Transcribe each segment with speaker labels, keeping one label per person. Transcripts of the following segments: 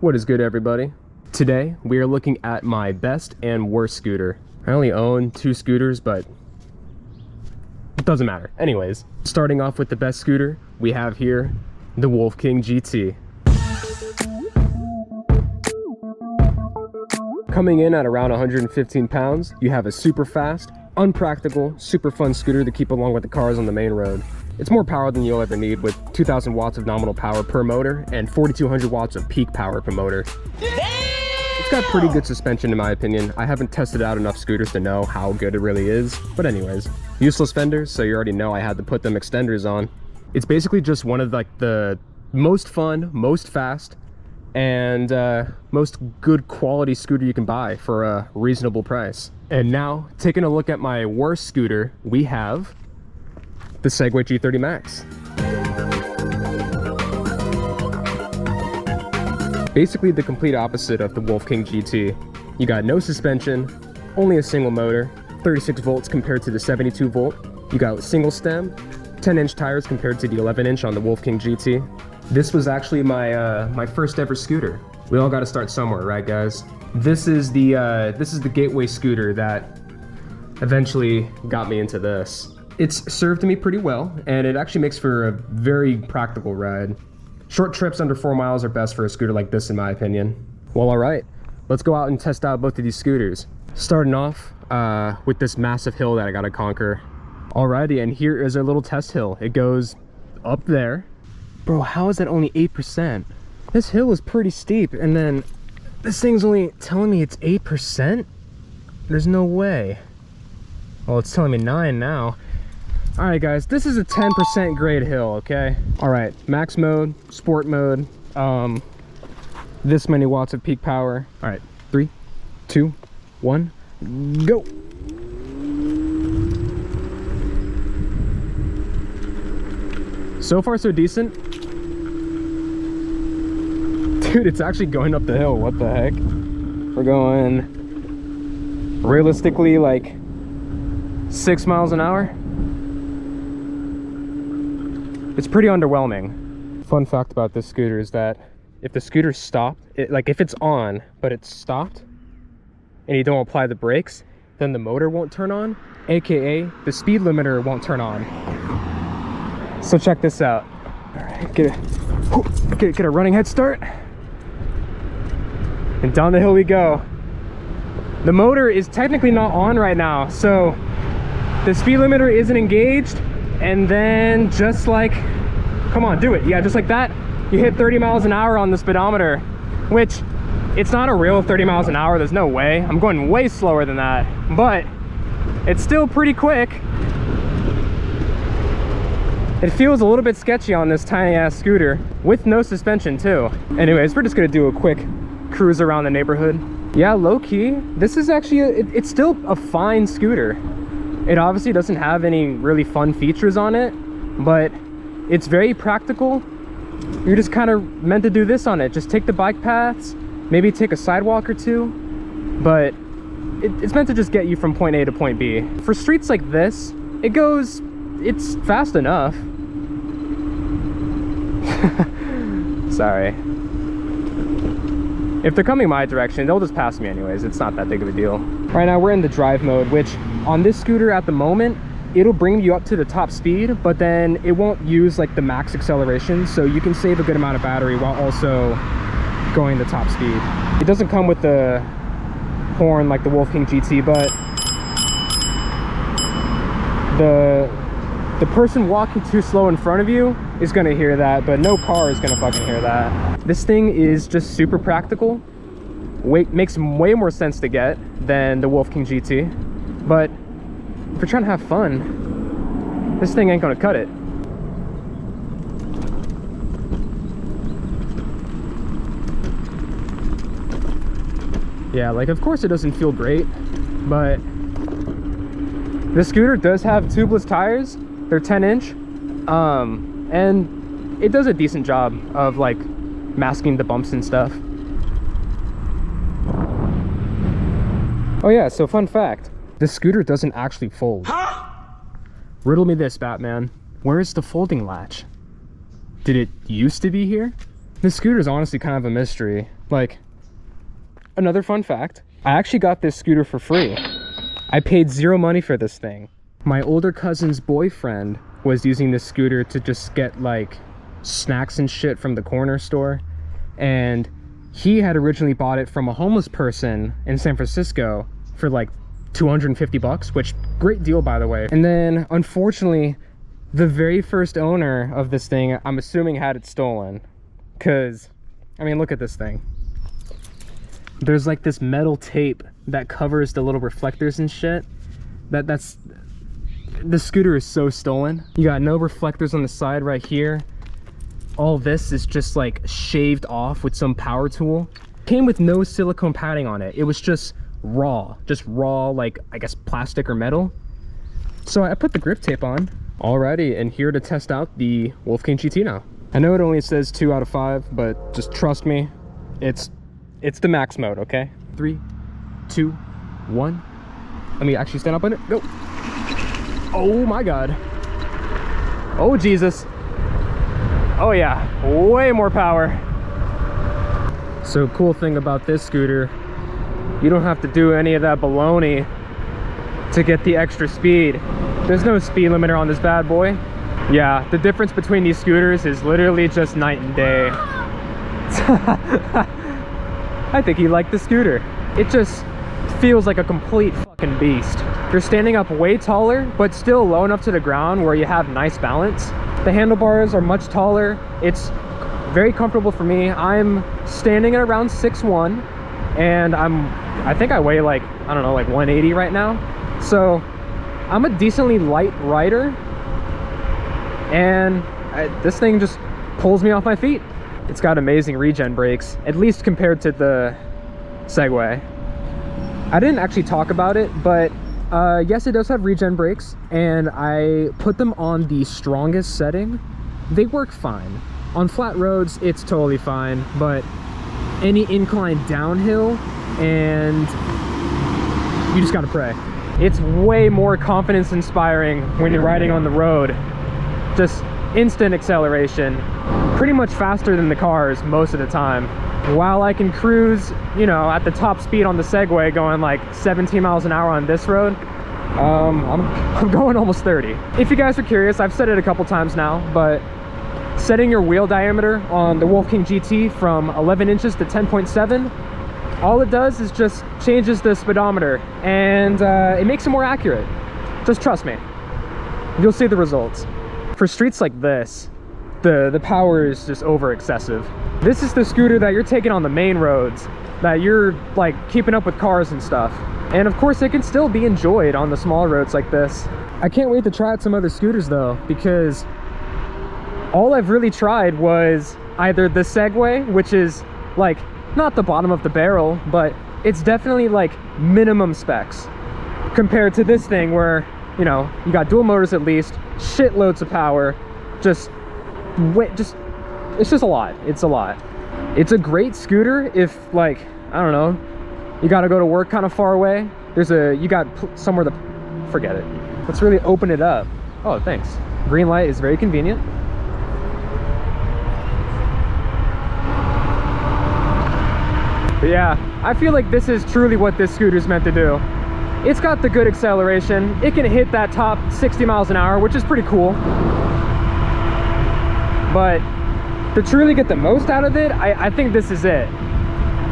Speaker 1: What is good, everybody? Today we are looking at my best and worst scooter. I only own 2 scooters, but it doesn't matter. Anyways, starting off with the best scooter, we have here the Wolf King GT. Coming in at around 115 pounds, you have a super fast, unpractical, super fun scooter to keep along with the cars on the main road. It's more power than you'll ever need, with 2,000 watts of nominal power per motor and 4,200 watts of peak power per motor. It's got pretty good suspension in my opinion. I haven't tested out enough scooters to know how good it really is, but anyways. Useless fenders, so you already know I had to put them extenders on. It's basically just one of the most fun, most fast, and most good quality scooter you can buy for a reasonable price. And now, taking a look at my worst scooter, we have the Ninebot G30 Max. Basically the complete opposite of the Wolf King GT. You got no suspension, only a single motor, 36 volts compared to the 72 volt. You got single stem, 10-inch tires compared to the 11-inch on the Wolf King GT. This was actually my first ever scooter. We all got to start somewhere, right, guys? This is the gateway scooter that eventually got me into this. It's served me pretty well, and it actually makes for a very practical ride. Short trips under 4 miles are best for a scooter like this, in my opinion. Well, all right, let's go out and test out both of these scooters. Starting off with this massive hill that I gotta conquer. Alrighty, and here is our little test hill. It goes up there. Bro, how is that only 8%? This hill is pretty steep, and then this thing's only telling me it's 8%? There's no way. Well, it's telling me 9 now. All right, guys, this is a 10% grade hill, okay? All right, max mode, sport mode, this many watts of peak power. All right, 3, 2, 1, go. So far, so decent. Dude, it's actually going up the hill, what the heck? We're going realistically like 6 miles an hour. It's pretty underwhelming. Fun fact about this scooter is that if the scooter stopped, like if it's on, but it's stopped, and you don't apply the brakes, then the motor won't turn on, AKA the speed limiter won't turn on. So check this out. All right, get a running head start. And down the hill we go. The motor is technically not on right now, so the speed limiter isn't engaged. And then just like, come on, do it. Yeah, just like that, you hit 30 miles an hour on the speedometer, which it's not a real 30 miles an hour. There's no way. I'm going way slower than that, but it's still pretty quick. It feels a little bit sketchy on this tiny ass scooter with no suspension too. Anyways, we're just gonna do a quick cruise around the neighborhood. Yeah, low key, this is actually, it's still a fine scooter. It obviously doesn't have any really fun features on it, but it's very practical. You're just kind of meant to do this on it. Just take the bike paths, maybe take a sidewalk or two, but it's meant to just get you from point A to point B. For streets like this, it's fast enough. Sorry. If they're coming my direction, they'll just pass me anyways. It's not that big of a deal. Right now we're in the drive mode, which on this scooter at the moment, it'll bring you up to the top speed, but then it won't use like the max acceleration, so you can save a good amount of battery while also going the top speed. It doesn't come with the horn like the Wolf King GT, but the person walking too slow in front of you is gonna hear that, but no car is gonna fucking hear that. This thing is just super practical. Makes way more sense to get than the Wolf King GT, but if you're trying to have fun, this thing ain't gonna cut it. Yeah, like of course it doesn't feel great, but the scooter does have tubeless tires. They're 10-inch, and it does a decent job of like masking the bumps and stuff. Oh yeah, so fun fact, this scooter doesn't actually fold. Riddle me this, Batman. Where's the folding latch? Did it used to be here? This scooter is honestly kind of a mystery. Like, another fun fact, I actually got this scooter for free. I paid zero money for this thing. My older cousin's boyfriend was using this scooter to just get like snacks and shit from the corner store, and he had originally bought it from a homeless person in San Francisco for like 250 bucks, which great deal by the way. And then unfortunately the very first owner of this thing, I'm assuming, had it stolen, because I mean, look at this thing. There's like this metal tape that covers the little reflectors and shit. The scooter is so stolen. You got no reflectors on the side right here. All this is just like shaved off with some power tool. Came with no silicone padding on it. It was just raw, like, I guess plastic or metal. So I put the grip tape on. Alrighty, and here to test out the Wolf King GT now. I know it only says 2 out of 5, but just trust me, it's the max mode, okay? 3, 2, 1. Let me actually stand up on it. Go. Oh my God. Oh Jesus. Oh yeah, way more power. So cool thing about this scooter, you don't have to do any of that baloney to get the extra speed. There's no speed limiter on this bad boy. Yeah, the difference between these scooters is literally just night and day. I think he liked the scooter. It just feels like a complete fucking beast. You're standing up way taller, but still low enough to the ground where you have nice balance. The handlebars are much taller. It's very comfortable for me. I'm standing at around 6'1", and I think I weigh like, I don't know, like 180 right now. So I'm a decently light rider, and this thing just pulls me off my feet. It's got amazing regen brakes, at least compared to the Segway. I didn't actually talk about it, but yes, it does have regen brakes, and I put them on the strongest setting. They work fine. On flat roads, it's totally fine, but any incline downhill, and you just gotta pray. It's way more confidence inspiring when you're riding on the road. Just instant acceleration, pretty much faster than the cars most of the time. While I can cruise, you know, at the top speed on the Segway, going like 17 miles an hour on this road, I'm going almost 30. If you guys are curious, I've said it a couple times now, but setting your wheel diameter on the Wolf King GT from 11 inches to 10.7, all it does is just changes the speedometer, and it makes it more accurate. Just trust me, you'll see the results. For streets like this, the power is just over excessive. This is the scooter that you're taking on the main roads, that you're like keeping up with cars and stuff. And of course it can still be enjoyed on the small roads like this. I can't wait to try out some other scooters though, because all I've really tried was either the Segway, which is like not the bottom of the barrel, but it's definitely like minimum specs compared to this thing where, you know, you got dual motors at least, shitloads of power, it's just a lot. It's a lot. It's a great scooter if, like, I don't know, you got to go to work kind of far away. You got somewhere to, forget it. Let's really open it up. Oh, thanks. Green light is very convenient. But yeah, I feel like this is truly what this scooter is meant to do. It's got the good acceleration. It can hit that top 60 miles an hour, which is pretty cool. But to truly get the most out of it, I think this is it.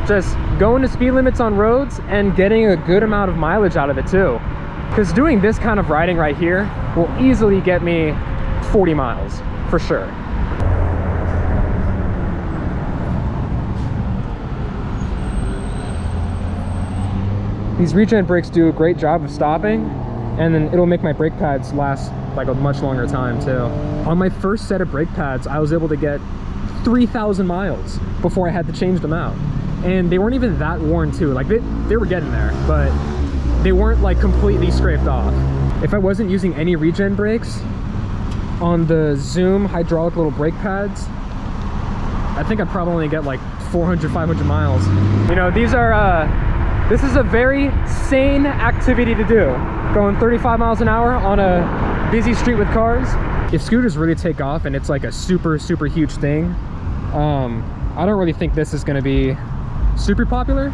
Speaker 1: Just going to speed limits on roads and getting a good amount of mileage out of it too. Because doing this kind of riding right here will easily get me 40 miles, for sure. These regen brakes do a great job of stopping, and then it'll make my brake pads last like a much longer time too. On my first set of brake pads, I was able to get 3,000 miles before I had to change them out. And they weren't even that worn too. Like they were getting there, but they weren't like completely scraped off. If I wasn't using any regen brakes on the Zoom hydraulic little brake pads, I think I'd probably only get like 400, 500 miles. You know, this is a very sane activity to do. Going 35 miles an hour on a busy street with cars. If scooters really take off and it's like a super, super huge thing, I don't really think this is gonna be super popular,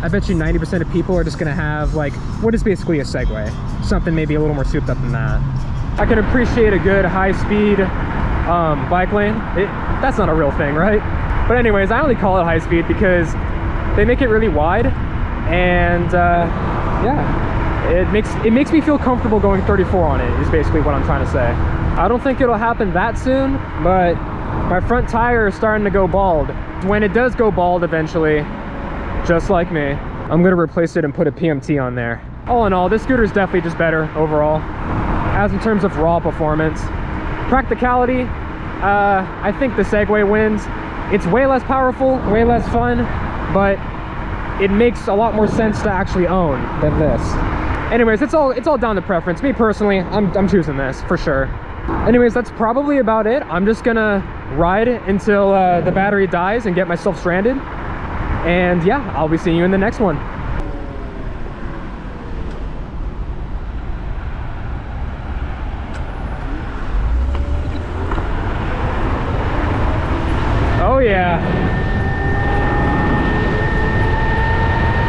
Speaker 1: I bet you 90% of people are just gonna have like what is basically a Segway. Something maybe a little more souped up than that. I can appreciate a good high-speed bike lane. That's not a real thing, right? But anyways, I only call it high-speed because they make it really wide, and yeah, it makes me feel comfortable going 34 on it, is basically what I'm trying to say. I don't think it'll happen that soon, but my front tire is starting to go bald. When it does go bald eventually, just like me, I'm gonna replace it and put a PMT on there. All in all, this scooter is definitely just better overall, as in terms of raw performance. Practicality, I think the Segway wins. It's way less powerful, way less fun, but it makes a lot more sense to actually own than this. Anyways, it's all down to preference. Me personally, I'm choosing this for sure. Anyways, that's probably about it. I'm just gonna ride until the battery dies and get myself stranded. And yeah, I'll be seeing you in the next one. Oh yeah.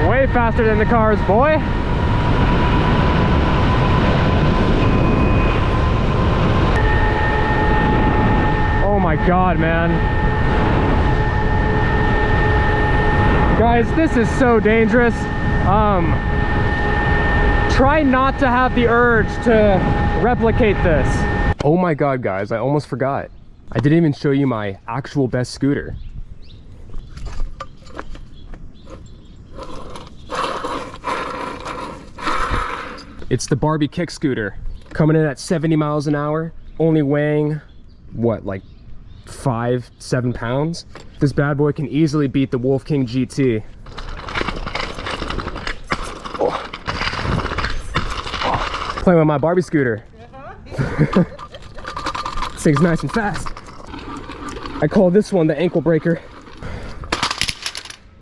Speaker 1: Way faster than the cars, boy. Oh my God, man. Guys, this is so dangerous. Try not to have the urge to replicate this. Oh my God, guys, I almost forgot. I didn't even show you my actual best scooter. It's the Barbie kick scooter, coming in at 70 miles an hour, only weighing, what, like 5-7 pounds? This bad boy can easily beat the Wolf King GT. Playing with my Barbie scooter. This thing's nice and fast. I call this one the ankle breaker.